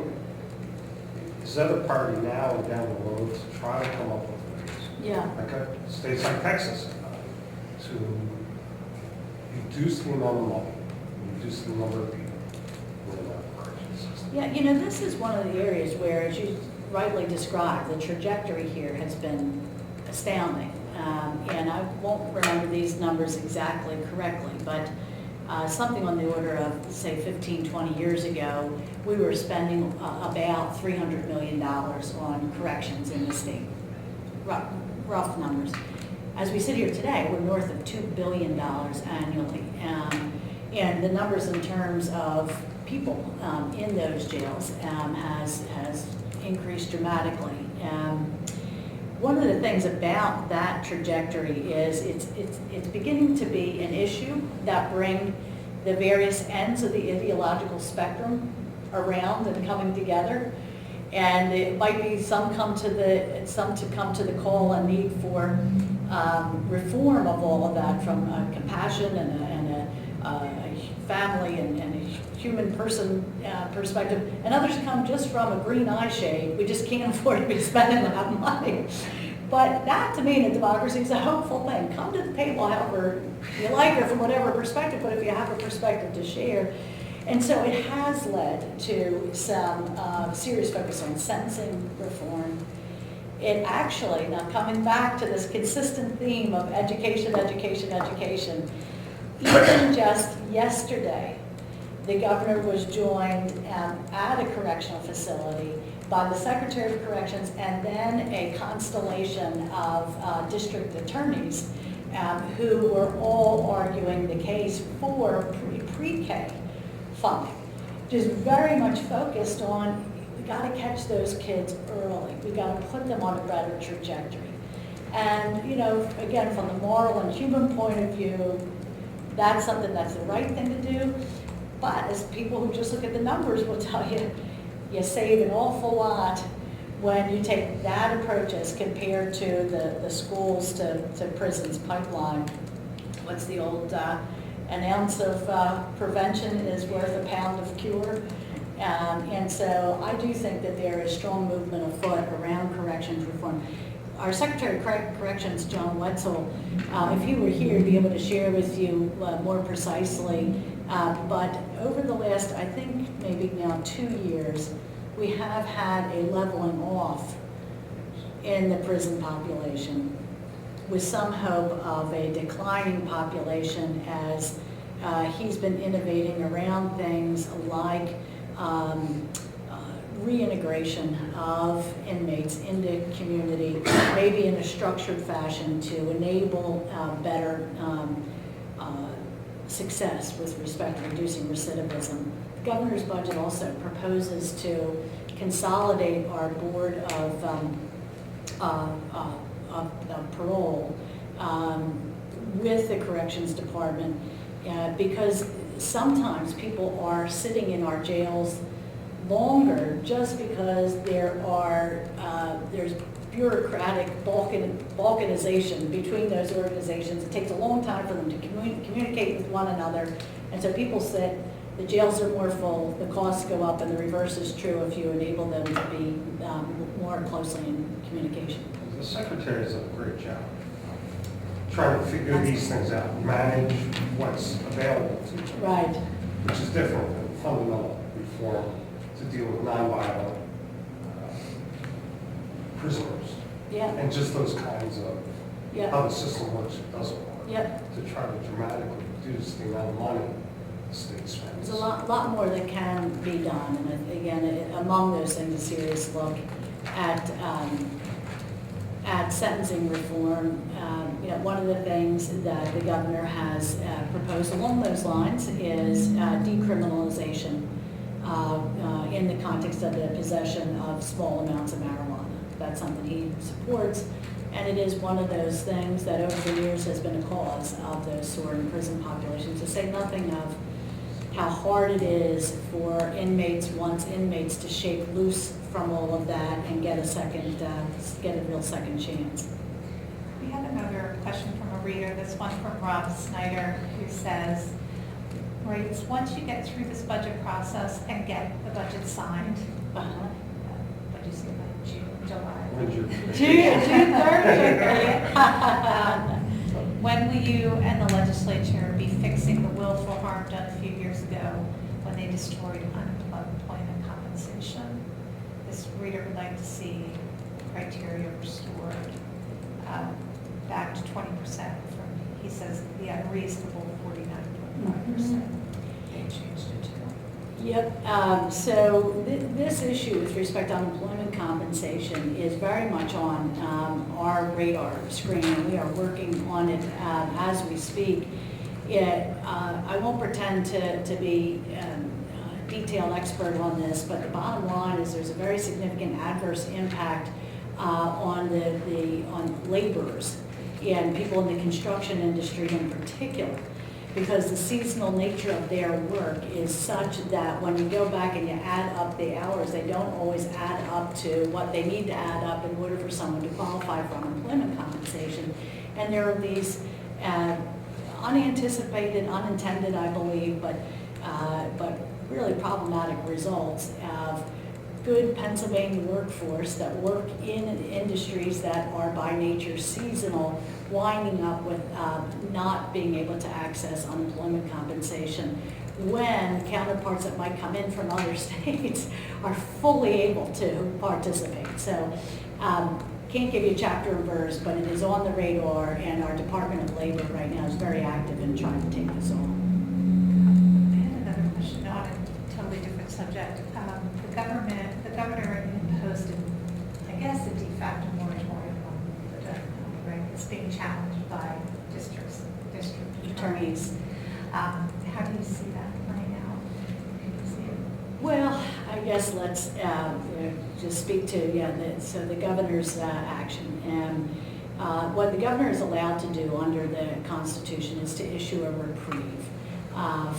is that a priority now and down the road to try to come up with ways? Yeah. Like states like Texas have done, to reduce the amount of money, reduce the number of people in that correctional system? Yeah, you know, this is one of the areas where, as you rightly described, the trajectory here has been astounding. And I won't remember these numbers exactly correctly, but something on the order of, say, 15, 20 years ago, we were spending about $300 million on corrections in the state. Rough numbers. As we sit here today, we're north of $2 billion annually. And the numbers in terms of people in those jails has increased dramatically. One of the things about that trajectory is it's beginning to be an issue that bring the various ends of the ideological spectrum around and coming together. And it might be some to come to the call and need for reform of all of that from compassion and a family and a human person perspective, and others come just from a green eye shade. We just can't afford to be spending that money. But that, to me, in a democracy is a hopeful thing. Come to the table however you like or from whatever perspective, but if you have a perspective to share. And so it has led to some serious focus on sentencing reform. It actually, now coming back to this consistent theme of education, education, education, even just yesterday, the governor was joined at a correctional facility by the Secretary of Corrections and then a constellation of district attorneys who were all arguing the case for pre-K funding. Just very much focused on, we gotta catch those kids early. We gotta put them on a better trajectory. And, you know, again, from the moral and human point of view, that's something that's the right thing to do. But as people who just look at the numbers will tell you, you save an awful lot when you take that approach as compared to the schools to prisons pipeline. What's the old, an ounce of prevention is worth a pound of cure. And so I do think that there is strong movement afoot around corrections reform. Our Secretary of Corrections, John Wetzel, if he were here, he'd be able to share with you more precisely. But over the last, I think, maybe now 2 years, we have had a leveling off in the prison population with some hope of a declining population as he's been innovating around things like reintegration of inmates into community, maybe in a structured fashion to enable better success with respect to reducing recidivism. The governor's budget also proposes to consolidate our board of parole with the corrections department because sometimes people are sitting in our jails longer just because there's bureaucratic balkanization between those organizations. It takes a long time for them to communicate with one another. And so people sit, the jails are more full, the costs go up, and the reverse is true if you enable them to be more closely in communication. The secretary has done a great job trying to figure these things out, manage what's available to them. Right. Which is different than fundamental reform to deal with nonviolent prisoners. Yeah. And just those kinds of Yeah. how the system works or doesn't work. Yeah. To try to dramatically reduce the amount of money the state spends. There's a lot more that can be done, and again, among those things, a serious look at sentencing reform. You know, one of the things that the governor has proposed along those lines is decriminalization in the context of the possession of small amounts of marijuana. That's something he supports, and it is one of those things that over the years has been a cause of those soaring prison populations, to say nothing of how hard it is for inmates, once inmates, to shake loose from all of that and get a real second chance. We have another question from a reader, this one from Rob Snyder, who says, writes, once you get through this budget process and get the budget signed, what do you say, like June, July? June 3rd, when will you and the legislature be fixing the willful harm done a few years ago when they destroyed unemployment compensation? This reader would like to see criteria restored back to 20% from, he says, the unreasonable 49.5%. They changed it to. Yep, so this issue with respect to unemployment compensation is very much on our radar screen, and we are working on it as we speak. I won't pretend to be a detailed expert on this, but the bottom line is there's a very significant adverse impact on laborers and people in the construction industry in particular, because the seasonal nature of their work is such that when you go back and you add up the hours, they don't always add up to what they need to add up in order for someone to qualify for unemployment compensation. And there are these unanticipated, unintended, I believe, but really problematic results of good Pennsylvania workforce that work in industries that are by nature seasonal, winding up with not being able to access unemployment compensation when counterparts that might come in from other states are fully able to participate. So can't give you chapter and verse, but it is on the radar, and our Department of Labor right now is very active in trying to take this on. I had another question on a totally different subject. The governor imposed, I guess, a de facto moratorium on the death penalty, right? It's being challenged by district attorneys. How do you see that playing out? Can you see it? Well, I guess let's just speak to, so the governor's action. And what the governor is allowed to do under the Constitution is to issue a reprieve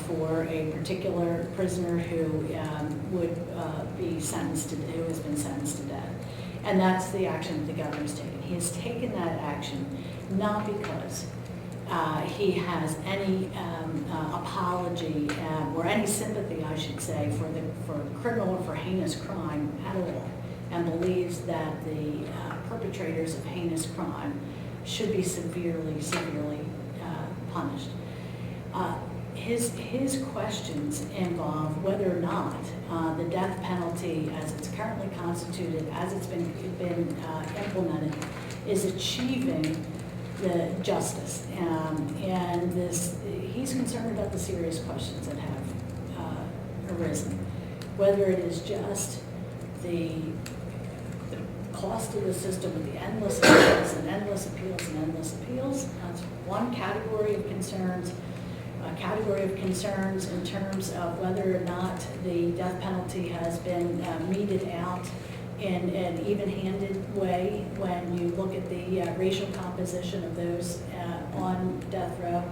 for a particular prisoner who would be sentenced to, who has been sentenced to death. And that's the action that the governor's taken. He has taken that action not because he has any apology or any sympathy, I should say, for criminal or for heinous crime at all, and believes that the perpetrators of heinous crime should be severely punished. His questions involve whether or not the death penalty, as it's currently constituted, as it's been implemented, is achieving the justice, and he's concerned about the serious questions that have arisen, whether it is just the cost of the system with the endless appeals and endless appeals and endless appeals. That's one category of concerns. A category of concerns in terms of whether or not the death penalty has been meted out in an even-handed way when you look at the racial composition of those on death row.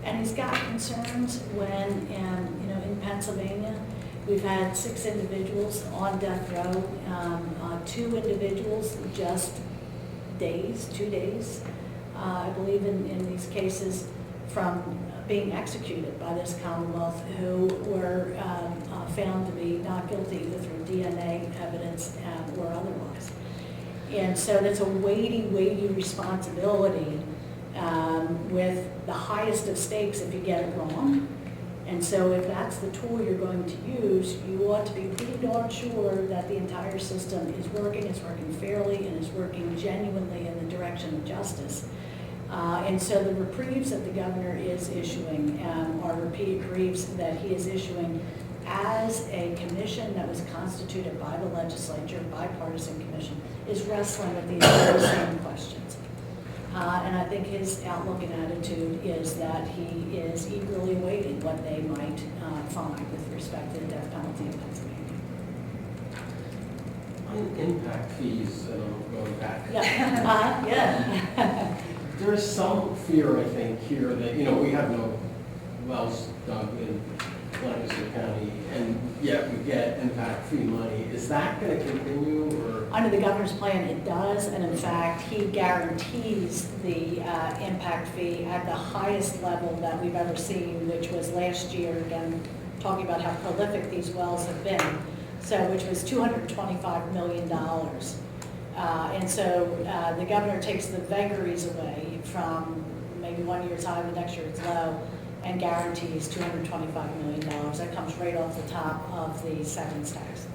And he's got concerns when, in Pennsylvania, we've had 6 individuals on death row, 2 individuals just 2 days, I believe in these cases, from being executed by this Commonwealth, who were found to be not guilty either through DNA evidence or otherwise. And so that's a weighty responsibility with the highest of stakes if you get it wrong. And so if that's the tool you're going to use, you ought to be pretty darn sure that the entire system is working fairly, and is working genuinely in the direction of justice. And so the reprieves that the governor is issuing are reprieves that he is issuing as a commission that was constituted by the legislature, bipartisan commission, is wrestling with these very same questions. And I think his outlook and attitude is that he is eagerly awaiting what they might find with respect to the death penalty in Pennsylvania. On impact fees, going back. Yeah. Yeah. There's some fear, I think, here that, we have no wells dug in Lancaster County, and yet we get impact fee money. Is that going to continue, or? Under the governor's plan, it does, and in fact, he guarantees the impact fee at the highest level that we've ever seen, which was last year, again, talking about how prolific these wells have been, which was $225 million. And so the governor takes the vagaries away from maybe one year's high, the next year it's low, and guarantees $225 million. That comes right off the top of the savings tax.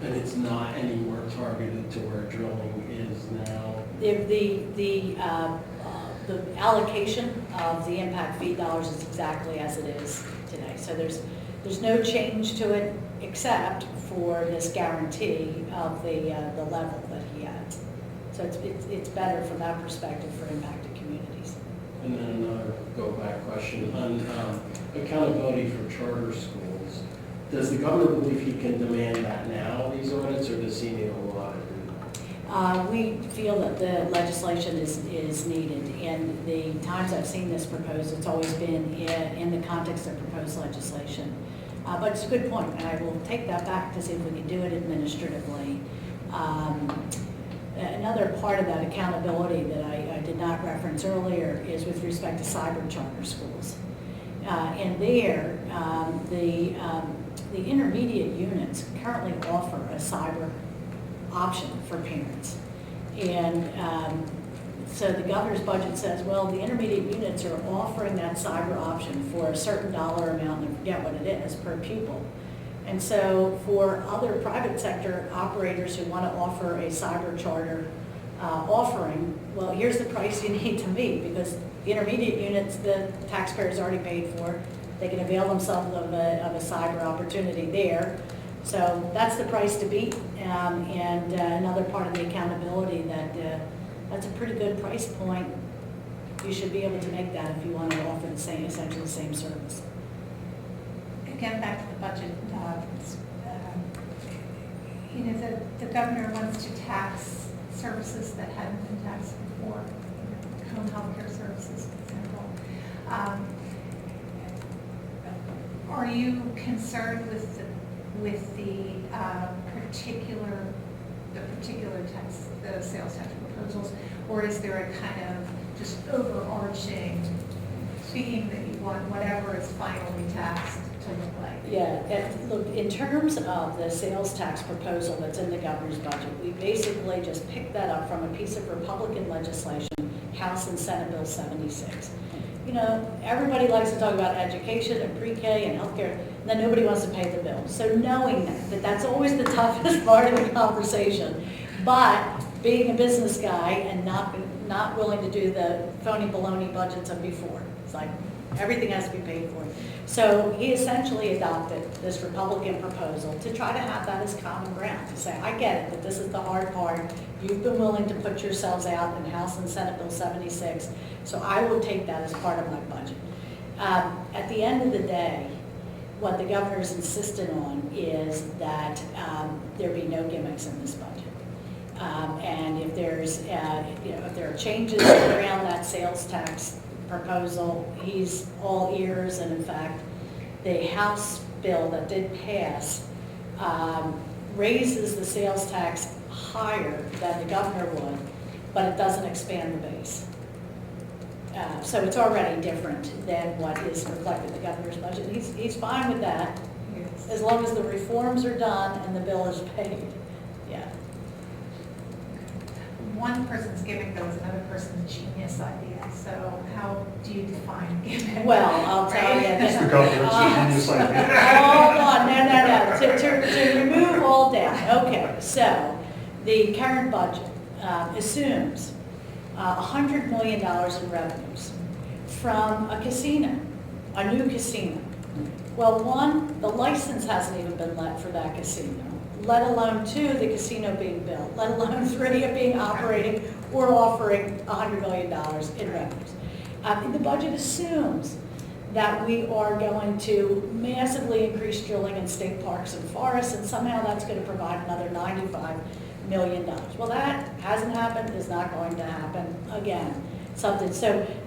And it's not any more targeted to where drilling is now? The allocation of the impact fee dollars is exactly as it is today. So there's no change to it except for this guarantee of the level that he adds. So it's better from that perspective for impacted communities. And then another go-back question on accountability for charter schools. Does the governor believe he can demand that now, these audits, or does he need a lot of it? We feel that the legislation is needed. And the times I've seen this proposed, it's always been in the context of proposed legislation. But it's a good point, and I will take that back to see if we can do it administratively. Another part of that accountability that I did not reference earlier is with respect to cyber charter schools. And there, the intermediate units currently offer a cyber option for parents. And So the governor's budget says, well, the intermediate units are offering that cyber option for a certain dollar amount, and I forget what it is, per pupil. And so for other private sector operators who want to offer a cyber charter offering, well, here's the price you need to meet, because the intermediate units, the taxpayers already paid for. They can avail themselves of a cyber opportunity there. So that's the price to beat, and another part of the accountability that that's a pretty good price point. You should be able to make that if you want to offer the same, essentially the same service. Again, back to the budget, the governor wants to tax services that hadn't been taxed before, home health care services, for example. Are you concerned with the particular tax, the sales tax proposals, or is there a kind of just overarching theme that you want whatever is finally taxed to look like? Yeah, look, in terms of the sales tax proposal that's in the governor's budget, we basically just picked that up from a piece of Republican legislation, House and Senate Bill 76. You know, everybody likes to talk about education and pre-K and healthcare, and then nobody wants to pay the bill. So knowing that that's always the toughest part of the conversation, but being a business guy and not willing to do the phony baloney budgets of before, it's like everything has to be paid for. So he essentially adopted this Republican proposal to try to have that as common ground, to say, I get it, that this is the hard part. You've been willing to put yourselves out in House and Senate Bill 76, so I will take that as part of my budget. At the end of the day, what the governor's insisted on is that there be no gimmicks in this budget. And if there's, if there are changes around that sales tax proposal, he's all ears, and in fact, the House bill that did pass raises the sales tax higher than the governor would, but it doesn't expand the base. So it's already different than what is reflected in the governor's budget. He's fine with that, Yes. as long as the reforms are done and the bill is paid. Yeah. One person's gimmick, though, is another person's genius idea. So how do you define gimmick? Well, I'll tell you. Right? that- Mr. Governor, it's a genius idea. Hold on, no. To remove all doubt. Okay, so the current budget assumes $100 million in revenues from a casino, a new casino. Well, one, the license hasn't even been let for that casino, let alone two, the casino being built, let alone three, it being operating or offering $100 million in revenues. The budget assumes that we are going to massively increase drilling in state parks and forests, and somehow that's going to provide another $95 million. Well, that hasn't happened, is not going to happen again. So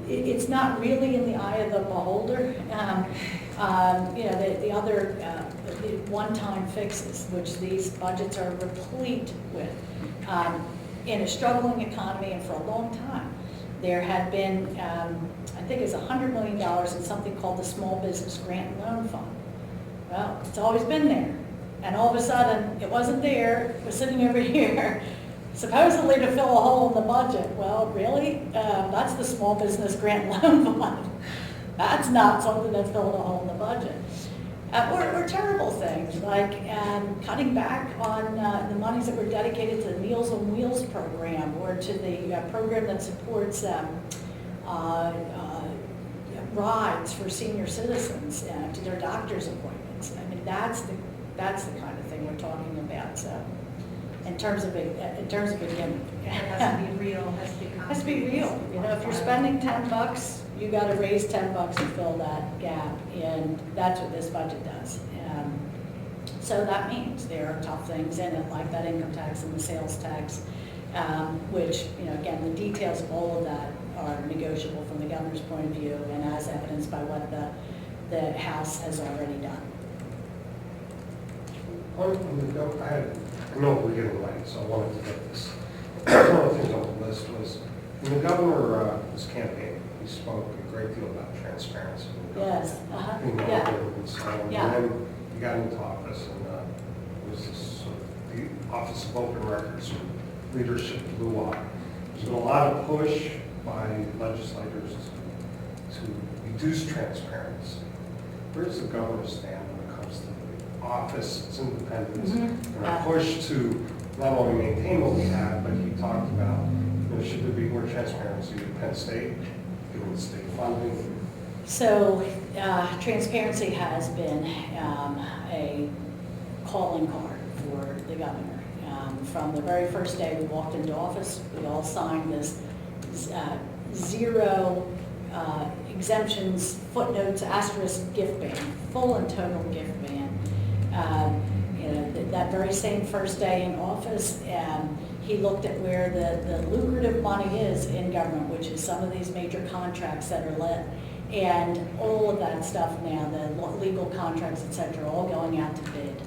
it's not really in the eye of the beholder. The other one-time fixes, which these budgets are replete with, in a struggling economy, and for a long time, there had been, I think it's $100 million in something called the Small Business Grant and Loan Fund. Well, it's always been there. And all of a sudden, it wasn't there, it was sitting over here, supposedly to fill a hole in the budget. Well, really? That's the Small Business Grant and Loan Fund. That's not something that's filling a hole in the budget. Or terrible things, like cutting back on the monies that were dedicated to the Meals on Wheels program, or to the program that supports rides for senior citizens to their doctor's appointments. I mean, that's the kind of thing we're talking about. So, in terms of a gimmick, It has to be real, has to be concrete. has to be real. You know, if you're spending $10, you got to raise $10 to fill that gap, and that's what this budget does. So that means there are tough things in it, like that income tax and the sales tax, which, again, the details of all of that are negotiable from the governor's point of view, and as evidenced by what the House has already done. I know we're getting late, so I wanted to get this. One of the things on the list was, when the governor was campaigning, he spoke a great deal about transparency. Yes, Being yeah. open and so on. Yeah. And then he got into office, and it was this sort of, the Office of Open Records, and leadership blew up. It was There's been a lot of push by legislators to reduce transparency. Where does the governor stand when it comes to the office, its independence, and a push to not only maintain what we have, but he talked about, should there be more transparency at Penn State, given the state funding? So transparency has been a calling card for the governor. From the very first day we walked into office, we all signed this zero exemptions, footnotes, asterisk gift ban, full and total gift ban. That very same first day in office, he looked at where the lucrative money is in government, which is some of these major contracts that are let, and all of that stuff now, the legal contracts, et cetera, all going out to bid.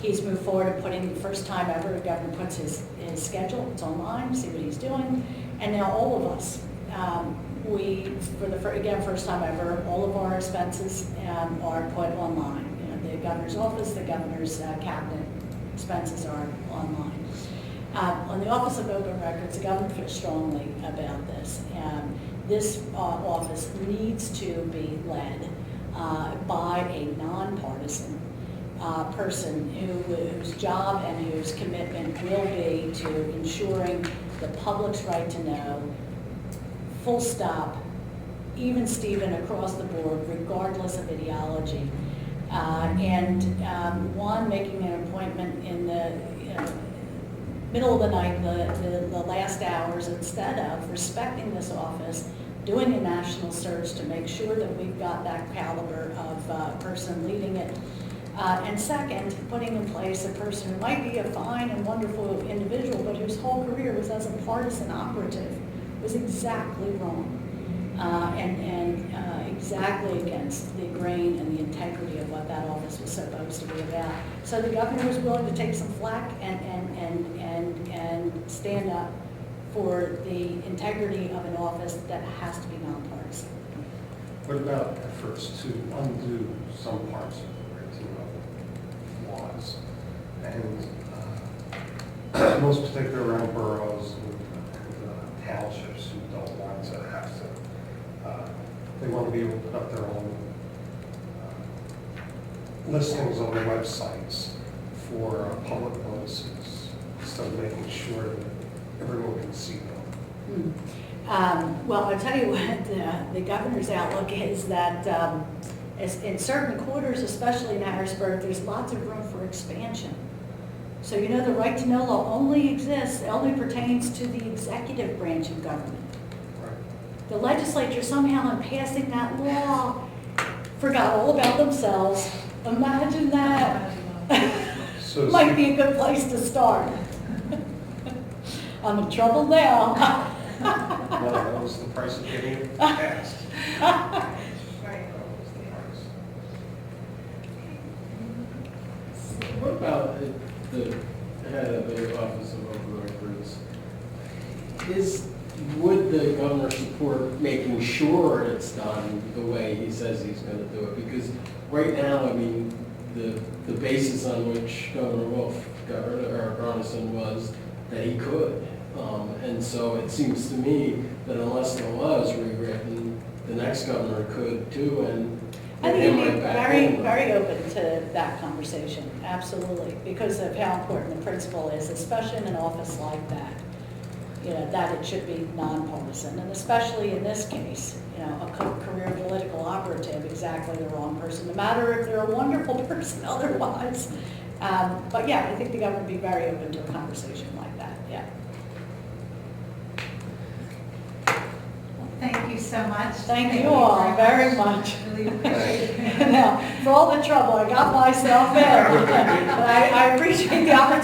He's moved forward and putting, the first time ever, the governor puts his schedule, it's online, see what he's doing, and now all of us, again, first time ever, all of our expenses are put online. The governor's office, the governor's cabinet expenses are online. On the Office of Open Records, the governor feels strongly about this. This office needs to be led by a nonpartisan person whose job and whose commitment will be to ensuring the public's right to know, full stop, even Steven across the board, regardless of ideology. One, making an appointment in the middle of the night, the last hours, instead of respecting this office, doing a national search to make sure that we've got that caliber of person leading it. And second, putting in place a person who might be a fine and wonderful individual, but whose whole career was as a partisan operative, was exactly wrong. Exactly against the grain and the integrity of what that office was supposed to be about. So the governor was willing to take some flack and stand up for the integrity of an office that has to be nonpartisan. What about efforts to undo some parts of the laws? And most particularly around boroughs and townships who don't want to have to, they want to be able to put up their own listings on their websites for public notices, instead of making sure that everyone can see them. Well, I'll tell you what, the governor's outlook is that in certain quarters, especially in Harrisburg, there's lots of room for expansion. So the right to know law only pertains to the executive branch of government. The legislature somehow in passing that law forgot all about themselves. Imagine that. So Might be a good place to start. I'm in trouble now. Well, that was the price of getting it passed. Right. That was the price. What about the head of the Office of Open Records? Would the governor support making sure it's done the way he says he's going to do it? Because right now, I mean, the basis on which Governor Garnison was that he could. And so it seems to me that unless the law is rewritten, the next governor could too, and I think him he'd be right back very, in. very open to that conversation, absolutely, because of how important the principle is, especially in an office like that. That it should be nonpartisan, and especially in this case, a career political operative, exactly the wrong person, no matter if they're a wonderful person otherwise. But yeah, I think the government would be very open to a conversation like that, yeah. Thank you so much. Thank you all very much. Really appreciate it. Now, for all the trouble I got myself in, but I appreciate the opportunity